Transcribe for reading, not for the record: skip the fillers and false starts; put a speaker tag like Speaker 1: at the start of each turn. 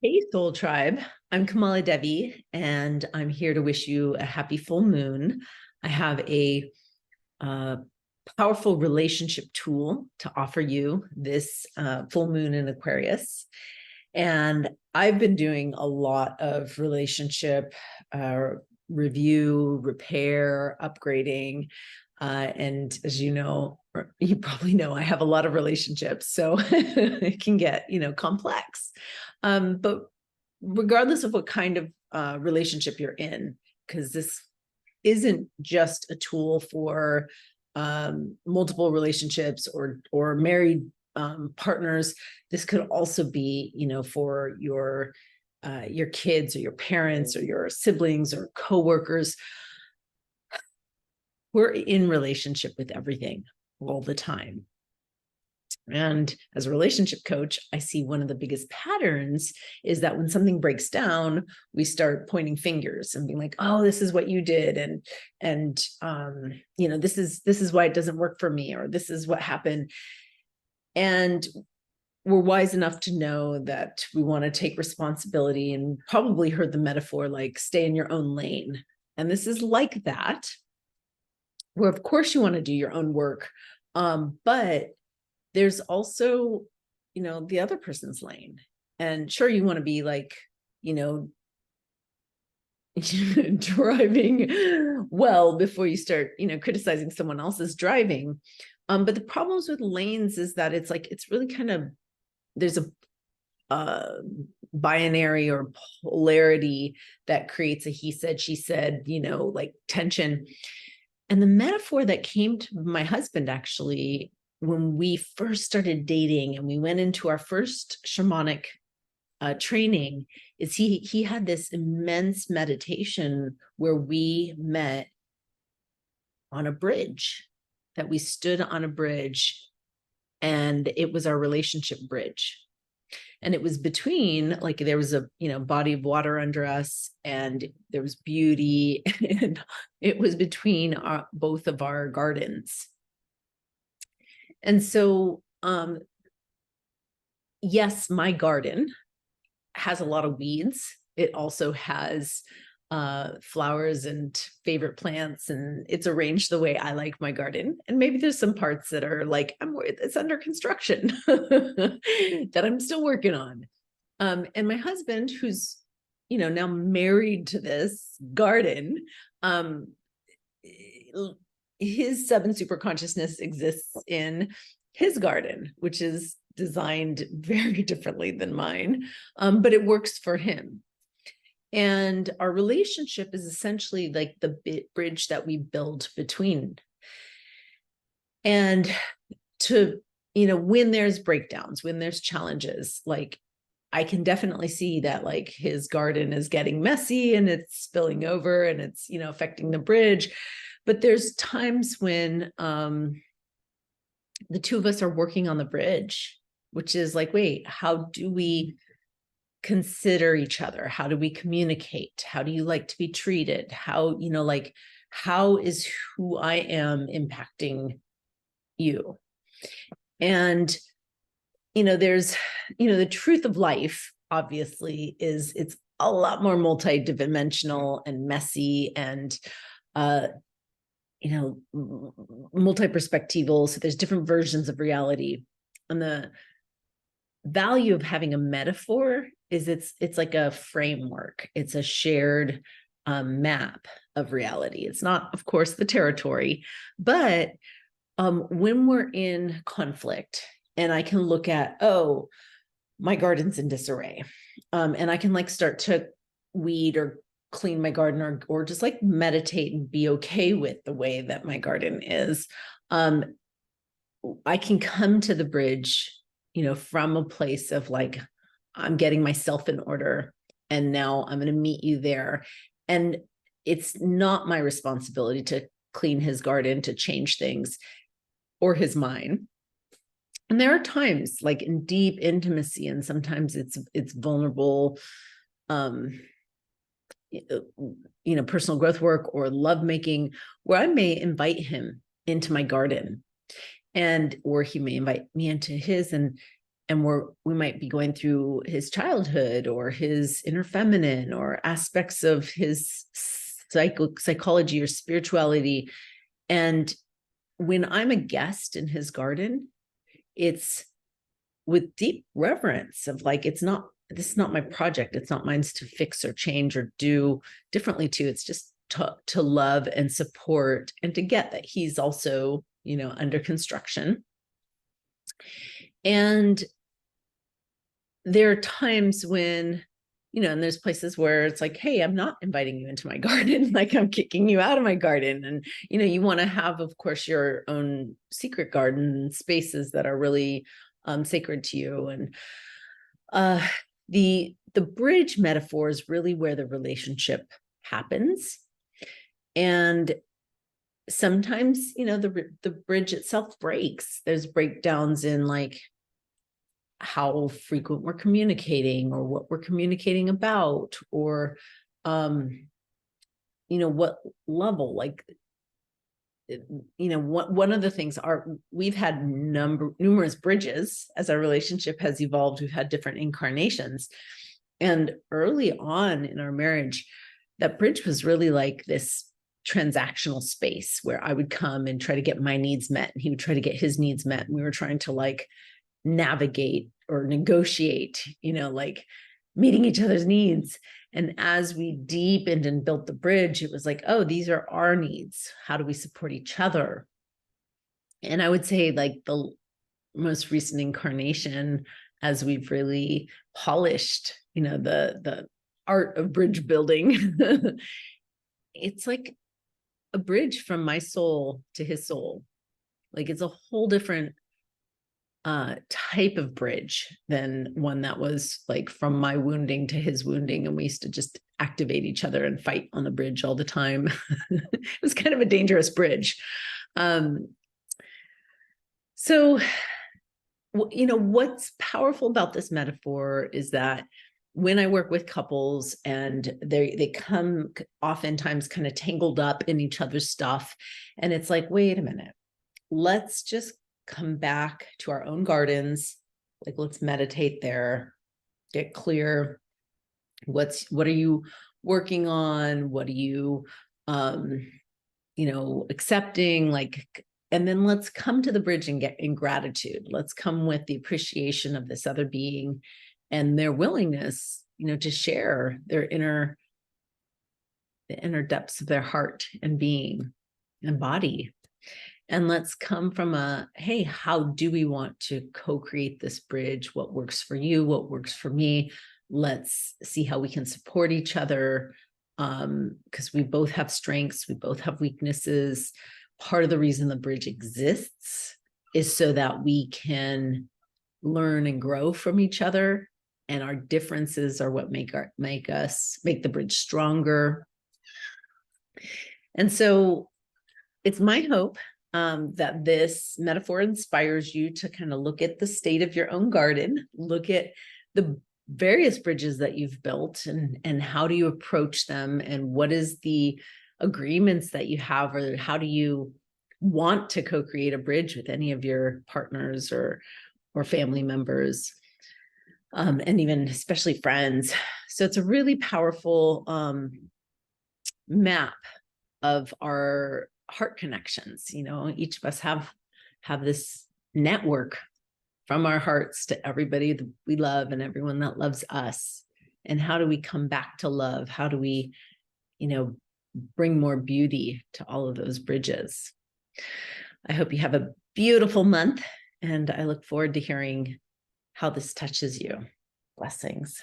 Speaker 1: Hey, Soul Tribe. I'm KamalaDevi, and I'm here to wish you a happy full moon. I have a uh, powerful relationship tool to offer you this full moon in Aquarius. And I've been doing a lot of relationship uh, review, repair, upgrading. And as you know, or you probably know, I have a lot of relationships, so it can get, complex. But regardless of what kind of relationship you're in, because this isn't just a tool for multiple relationships or married partners. This could also be, for your kids or your parents or your siblings or coworkers. We're in relationship with everything all the time. And as a relationship coach, I see one of the biggest patterns is that when something breaks down, we start pointing fingers and being like, "Oh, this is what you did," and this is why it doesn't work for me, or this is what happened. And we're wise enough to know that we want to take responsibility, and probably heard the metaphor like stay in your own lane. And this is like that, where of course you want to do your own work, but there's also, the other person's lane. And sure, you want to be like, driving well before you start, criticizing someone else's driving. But the problems with lanes is that it's really kind of, there's a binary or polarity that creates a he said, she said, like tension. And the metaphor that came to my husband actually when we first started dating and we went into our first shamanic training is he had this immense meditation where we met on a bridge, that we stood on a bridge, and it was our relationship bridge. And it was between, like, there was a body of water under us, and there was beauty, and it was between both of our gardens. And so yes, my garden has a lot of weeds. It also has flowers and favorite plants, and it's arranged the way I like my garden. And maybe there's some parts that are like, it's under construction that I'm still working on. And my husband, who's, now married to this garden, his seven super consciousness exists in his garden, which is designed very differently than mine, but it works for him. And our relationship is essentially like the bridge that we build between. And to, when there's breakdowns, when there's challenges, like I can definitely see that like his garden is getting messy and it's spilling over and it's, affecting the bridge. But there's times when the two of us are working on the bridge, which is like, wait, how do we consider each other? How do we communicate? How do you like to be treated? How, how is who I am impacting you? And, there's, the truth of life, obviously, is it's a lot more multidimensional and messy and, multi-perspectival. So there's different versions of reality. And the value of having a metaphor is it's like a framework. It's a shared map of reality. It's not, of course, the territory, but when we're in conflict and I can look at, oh, my garden's in disarray, and I can like start to weed or clean my garden, or just like meditate and be okay with the way that my garden is, I can come to the bridge, from a place of like, I'm getting myself in order, and now I'm going to meet you there. And it's not my responsibility to clean his garden, to change things, or his mind. And there are times like in deep intimacy, and sometimes it's vulnerable, personal growth work or lovemaking, where I may invite him into my garden, or he may invite me into his. And and we might be going through his childhood or his inner feminine or aspects of his psychology or spirituality. And when I'm a guest in his garden, it's with deep reverence of like, this is not my project. It's not mine to fix or change or do differently to. It's just to love and support and to get that he's also, under construction. And there are times when, and there's places where it's like, hey, I'm not inviting you into my garden. Like I'm kicking you out of my garden. And, you want to have, of course, your own secret garden spaces that are really sacred to you. And the bridge metaphor is really where the relationship happens. And sometimes, the bridge itself breaks. There's breakdowns in like how frequent we're communicating or what we're communicating about, or, what level, like, one of the things we've had numerous bridges as our relationship has evolved. We've had different incarnations. And early on in our marriage, that bridge was really like this transactional space where I would come and try to get my needs met, and he would try to get his needs met. And we were trying to like navigate or negotiate, like meeting each other's needs. And as we deepened and built the bridge, it was like, oh, these are our needs. How do we support each other? And I would say like the most recent incarnation, as we've really polished, the art of bridge building, it's like a bridge from my soul to his soul. Like it's a whole different type of bridge than one that was like from my wounding to his wounding. And we used to just activate each other and fight on the bridge all the time. It was kind of a dangerous bridge. So, what's powerful about this metaphor is that when I work with couples and they come oftentimes kind of tangled up in each other's stuff, and it's like, wait a minute, let's just come back to our own gardens. Like, let's meditate there, get clear. What are you working on? What are you, accepting? Like, and then let's come to the bridge and get in gratitude. Let's come with the appreciation of this other being and their willingness, to share the inner depths of their heart and being and body. And let's come from hey, how do we want to co-create this bridge? What works for you? What works for me? Let's see how we can support each other, because we both have strengths. We both have weaknesses. Part of the reason the bridge exists is so that we can learn and grow from each other. And our differences are what make the bridge stronger. And so it's my hope that this metaphor inspires you to kind of look at the state of your own garden, look at the various bridges that you've built, and how do you approach them, and what is the agreements that you have, or how do you want to co-create a bridge with any of your partners or family members, and even especially friends. So it's a really powerful map of our heart connections. Each of us have this network from our hearts to everybody that we love and everyone that loves us. And how do we come back to love? How do we, bring more beauty to all of those bridges? I hope you have a beautiful month, and I look forward to hearing how this touches you. Blessings.